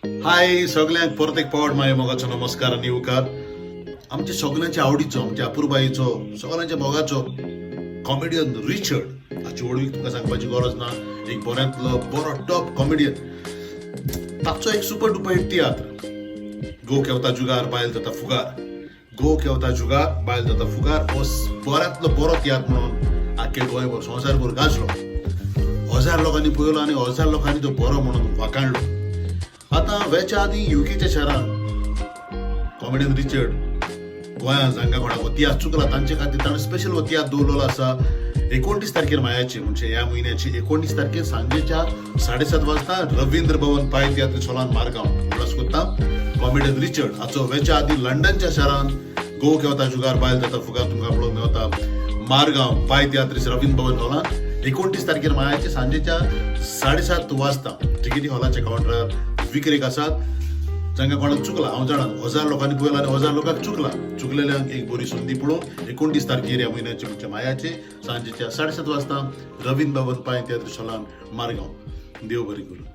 हाय सगळ्यांक परत एक पावट माझ्या मोगाचो नमस्कार आणि उपकार. आमच्या सगळ्यांच्या आवडीचो, आमच्या अपूर्बाईचो, सगळ्यांच्या मोगाचो कॉमेडियन रिचर्ड. हाची वळखी तुमकां सांगपाची गरज ना. एक बऱ्यांतलो बरो टॉप कॉमेडियन. ताचो एक सुपर डुपर हिट तियात्र गो केवता जुगार बायल जाता फुगार. गो केवता जुगार बायल जाता फुगार हो बऱ्यांतलो बरो तियात्र म्हणून आख्खे गोंयभर संवसारभर गाजलो. 1000 लोकांनी पळयलो आनी 1000 लोकांनी तो बरो म्हणून वाखाणलो. आता वेच्या आधी युकेच्या शहरात कॉमेडियन रिचर्ड गोंयांत जांगा कोणाक वतियात चुकला तांचे खातीर ताणें स्पेशल वतियात दवरलेलो आसा 29 तारखेर मायाची म्हणजे ह्या म्हयन्याची 29 तारखेर सांजेच्या 7:30 वाजता रवींद्र भवन पाय तियात्र चोलान मारगांव. म्हणून कोत्ता कॉमेडियन रिचर्ड हाचो वेच्या आधी लंडनच्या शहरात गो केवता जुगार बायल जाता फुगार तुमकां पळोवंक मेवता मारगांव पाय तियात्र रवींद्र भवन हॉलांत 29 तारखेर मायाचे सांजेच्या 7:30 वाजता तिकेटी हॉलाच्या काउंटरार विक्रेक आसात. जांकां कोणाक चुकला हांव जाणां 1000 लोकांनी पळयला आनी 1000 लोकांक चुकलेल्यांक एक बरी संदी पळोवन 29 तारखेर ह्या म्हयन्याचे म्हणजे मायाचे सांजेच्या 7:30 वाजता रवींद्र भवन पाय तियात्र हॉलांत मारगांव. देव बरें करूं.